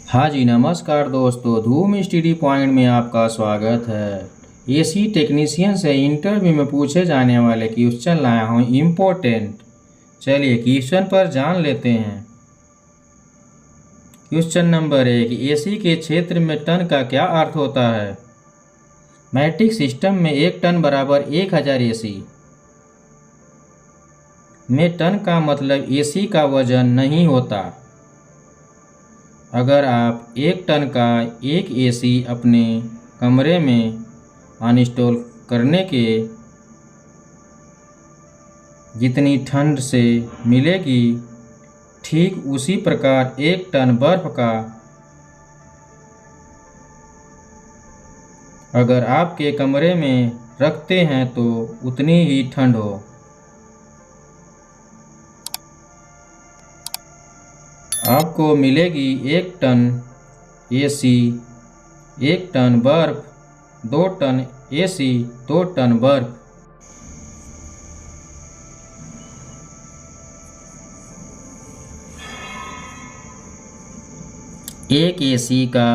हाँ जी, नमस्कार दोस्तों। धूम स्टडी पॉइंट में आपका स्वागत है। एसी टेक्नीशियन से इंटरव्यू में पूछे जाने वाले क्वेश्चन लाया हूँ इम्पोर्टेंट। चलिए क्वेश्चन पर जान लेते हैं। क्वेश्चन नंबर 1, एसी के क्षेत्र में टन का क्या अर्थ होता है? मैट्रिक सिस्टम में 1 टन बराबर 1000 एसी में टन का मतलब एसी का वजन नहीं होता। अगर आप 1 टन का एक एसी अपने कमरे में अनइंस्टॉल करने के जितनी ठंड से मिलेगी, ठीक उसी प्रकार 1 टन बर्फ का अगर आपके कमरे में रखते हैं तो उतनी ही ठंड हो। आपको मिलेगी 1 टन एसी, 1 टन बर्फ, 2 टन एसी, 2 टन बर्फ। एक एसी का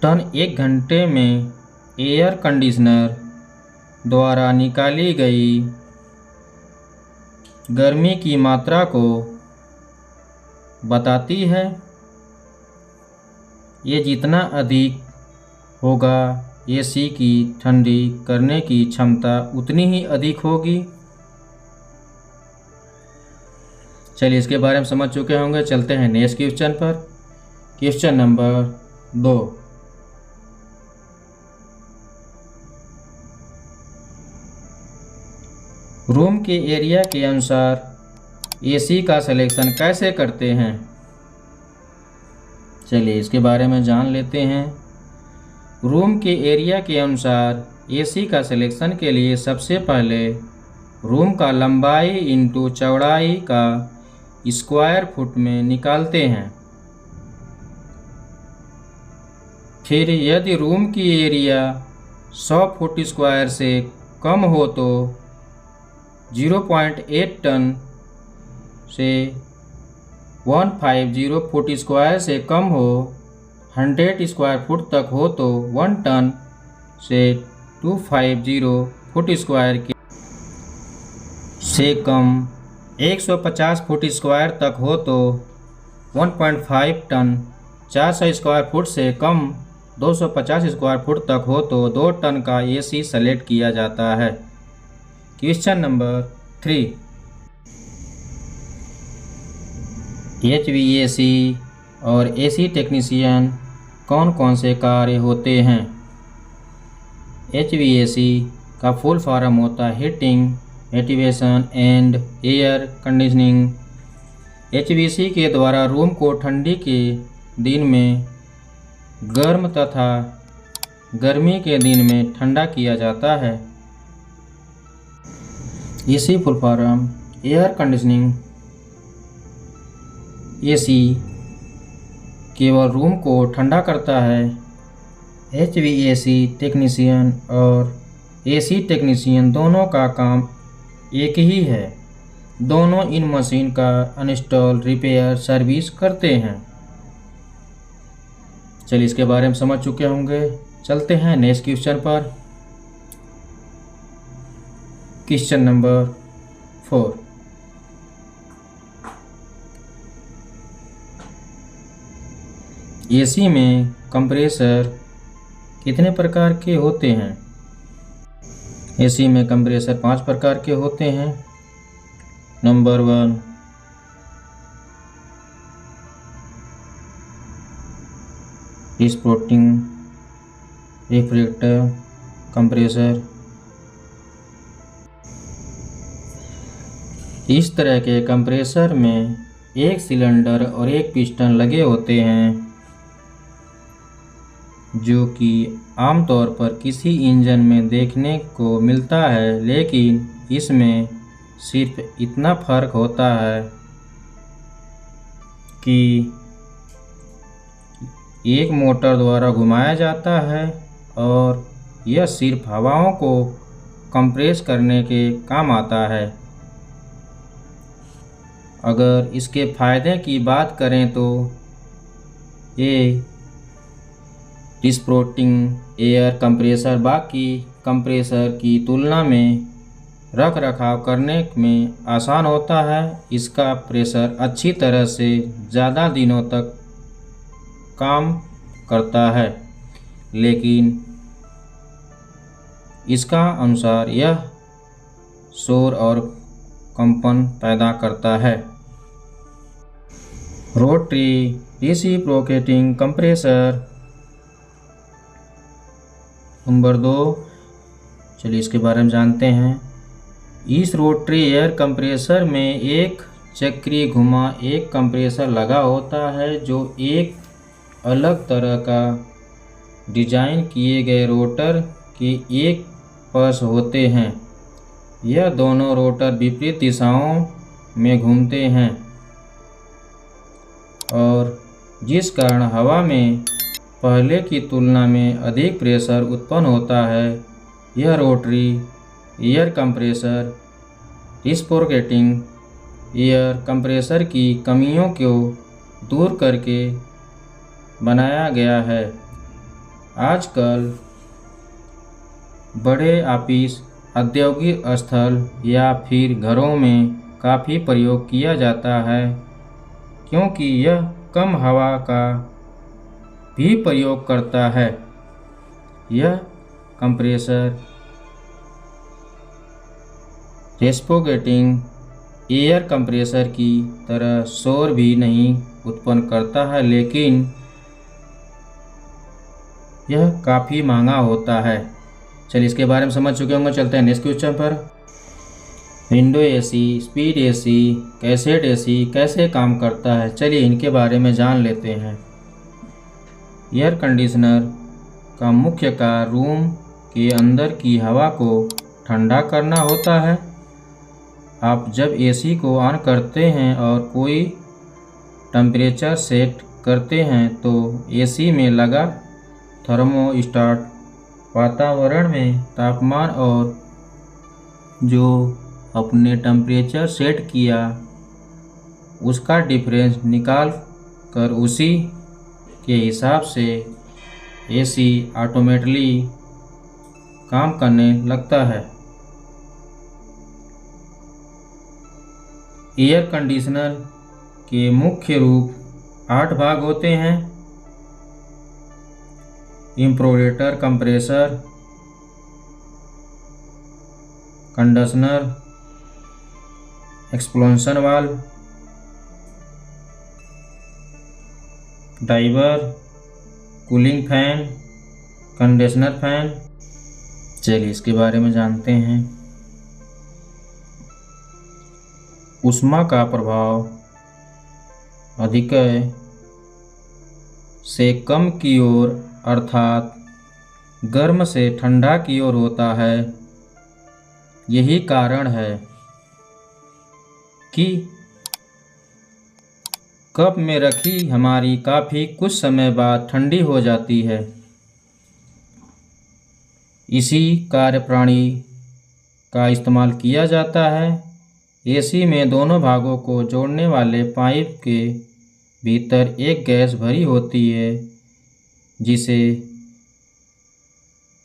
टन 1 घंटे में एयर कंडीशनर द्वारा निकाली गई गर्मी की मात्रा को बताती है। ये जितना अधिक होगा, एसी की ठंडी करने की क्षमता उतनी ही अधिक होगी। चलिए इसके बारे में समझ चुके होंगे। चलते हैं नेक्स्ट क्वेश्चन पर। क्वेश्चन नंबर 2, रूम के एरिया के अनुसार एसी का सिलेक्शन कैसे करते हैं? चलिए इसके बारे में जान लेते हैं। रूम के एरिया के अनुसार एसी का सिलेक्शन के लिए सबसे पहले रूम का लंबाई इंटू चौड़ाई का स्क्वायर फुट में निकालते हैं। फिर यदि रूम की एरिया 100 फुट स्क्वायर से कम हो तो 0.8 टन से 150 फुट स्क्वायर से कम हो, 100 स्क्वायर फुट तक हो तो 1 टन से 250 फुट स्क्वायर के से कम, 150 फुट स्क्वायर तक हो तो 1.5 टन, 400 स्क्वायर फुट से कम, 250 स्क्वायर फुट तक हो तो 2 टन का एसी सेलेक्ट किया जाता है। क्वेश्चन नंबर 3, HVAC और एसी टेक्नीशियन कौन कौन से कार्य होते हैं? HVAC का फुल फॉर्म होता है heating, ventilation and air conditioning. HVAC के द्वारा रूम को ठंडी के दिन में गर्म तथा गर्मी के दिन में ठंडा किया जाता है। AC full form air conditioning. AC केवल रूम को ठंडा करता है। HVAC टेक्नीशियन और एसी टेक्नीशियन दोनों का काम एक ही है। दोनों इन मशीन का अनइंस्टॉल, रिपेयर, सर्विस करते हैं। चलिए इसके बारे में समझ चुके होंगे। चलते हैं नेक्स्ट क्वेश्चन पर। क्वेश्चन नंबर 4, एसी में कंप्रेसर कितने प्रकार के होते हैं? एसी में कंप्रेसर 5 प्रकार के होते हैं। Number 1, reciprocating refrigerator compressor. इस तरह के कंप्रेसर में एक सिलेंडर और एक पिस्टन लगे होते हैं, जो कि आमतौर पर किसी इंजन में देखने को मिलता है, लेकिन इसमें सिर्फ इतना फर्क होता है कि एक मोटर द्वारा घुमाया जाता है और यह सिर्फ हवाओं को कंप्रेस करने के काम आता है। अगर इसके फ़ायदे की बात करें तो ए डिस्प्रोटिंग एयर कंप्रेसर बाकी कंप्रेसर की तुलना में रख रखाव करने में आसान होता है। इसका प्रेशर अच्छी तरह से ज़्यादा दिनों तक काम करता है, लेकिन इसका अनुसार यह शोर और कंपन पैदा करता है। रोटरी रेसिप्रोकेटिंग कंप्रेसर नंबर 2, चलिए इसके बारे में जानते हैं। इस रोटरी एयर कंप्रेसर में एक चक्रीय घुमा एक कंप्रेसर लगा होता है जो एक अलग तरह का डिजाइन किए गए रोटर के एक पास होते हैं। यह दोनों रोटर विपरीत दिशाओं में घूमते हैं और जिस कारण हवा में पहले की तुलना में अधिक प्रेशर उत्पन्न होता है। यह rotary air compressor reciprocating air compressor की कमियों को दूर करके बनाया गया है। आजकल बड़े ऑफिस, औद्योगिक स्थल या फिर घरों में काफ़ी प्रयोग किया जाता है, क्योंकि यह कम हवा का भी प्रयोग करता है। यह कंप्रेसर रेसिप्रोकेटिंग एयर कंप्रेसर की तरह शोर भी नहीं उत्पन्न करता है, लेकिन यह काफ़ी महंगा होता है। चलिए इसके बारे में समझ चुके होंगे, चलते हैं नेक्स्ट क्वेश्चन पर। Window AC, speed AC, cassette AC कैसे काम करता है, चलिए इनके बारे में जान लेते हैं। एयर कंडीशनर का मुख्य कार्य रूम के अंदर की हवा को ठंडा करना होता है। आप जब एसी को ऑन करते हैं और कोई टेम्परेचर सेट करते हैं तो एसी में लगा थर्मोस्टेट वातावरण में तापमान और जो अपने टेम्परेचर सेट किया उसका डिफरेंस निकाल कर उसी के हिसाब से एसी ऑटोमेटिकली काम करने लगता है। एयर कंडीशनर के मुख्य रूप 8 भाग होते हैं। Importer compressor, conditioner, expansion valve, diver, cooling fan, conditioner fan. चलिए इसके बारे में जानते हैं। ऊष्मा का प्रभाव अधिक से कम की ओर अर्थात गर्म से ठंडा की ओर होता है। यही कारण है कि कप में रखी हमारी कॉफ़ी कुछ समय बाद ठंडी हो जाती है। इसी कार्यप्रणाली का इस्तेमाल किया जाता है। एसी में दोनों भागों को जोड़ने वाले पाइप के भीतर एक गैस भरी होती है जिसे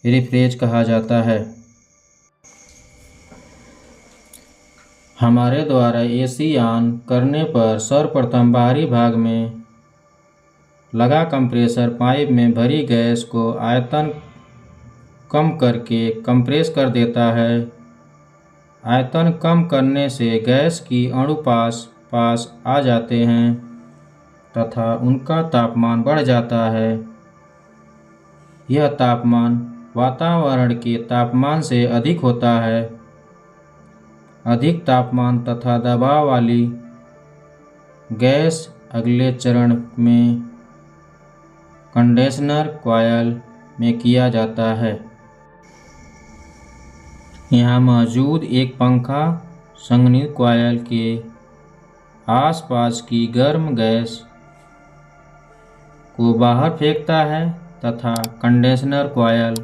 रिफ्रेज कहा जाता है। हमारे द्वारा एसी ऑन करने पर सर्वप्रथम बाहरी भाग में लगा कंप्रेसर पाइप में भरी गैस को आयतन कम करके कंप्रेस कर देता है। आयतन कम करने से गैस की अणु पास आ जाते हैं तथा उनका तापमान बढ़ जाता है। यह तापमान वातावरण के तापमान से अधिक होता है। अधिक तापमान तथा दबाव वाली गैस अगले चरण में कंडेंसर कॉइल में किया जाता है। यहाँ मौजूद एक पंखा संघनित कॉइल के आसपास की गर्म गैस को बाहर फेंकता है तथा कंडेंसर कॉइल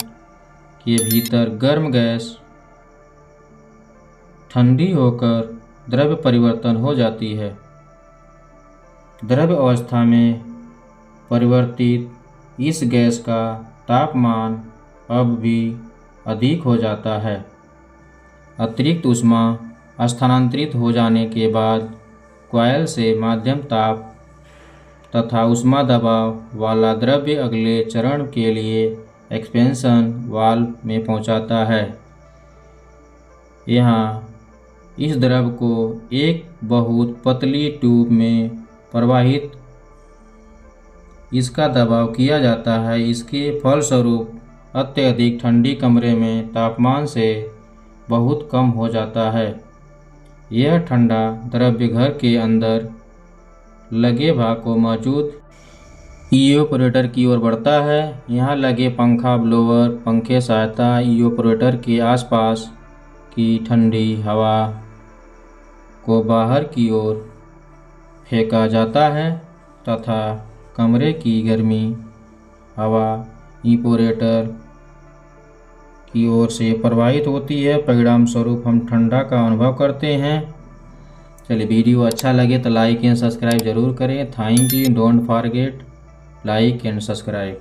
के भीतर गर्म गैस ठंडी होकर द्रव्य परिवर्तन हो जाती है। द्रव्य अवस्था में परिवर्तित इस गैस का तापमान अब भी अधिक हो जाता है। अतिरिक्त ऊष्मा स्थानांतरित हो जाने के बाद कॉइल से मध्यम ताप तथा ऊष्मा दबाव वाला द्रव्य अगले चरण के लिए एक्सपेंशन वाल्व में पहुंचाता है। यहाँ इस द्रव को एक बहुत पतली ट्यूब में प्रवाहित इसका दबाव किया जाता है। इसके फलस्वरूप अत्यधिक ठंडी कमरे में तापमान से बहुत कम हो जाता है। यह ठंडा द्रव्य घर के अंदर लगे भाग को मौजूद इवेपोरेटर की ओर बढ़ता है। यहाँ लगे पंखा ब्लोअर पंखे सहायता इवेपोरेटर के आसपास की ठंडी हवा को बाहर की ओर फेंका जाता है तथा कमरे की गर्मी हवा इवेपोरेटर की ओर से प्रवाहित होती है। परिणाम स्वरूप हम ठंडा का अनुभव करते हैं। चलिए, वीडियो अच्छा लगे तो लाइक एंड सब्सक्राइब जरूर करें। Thank you. Don't forget like and subscribe.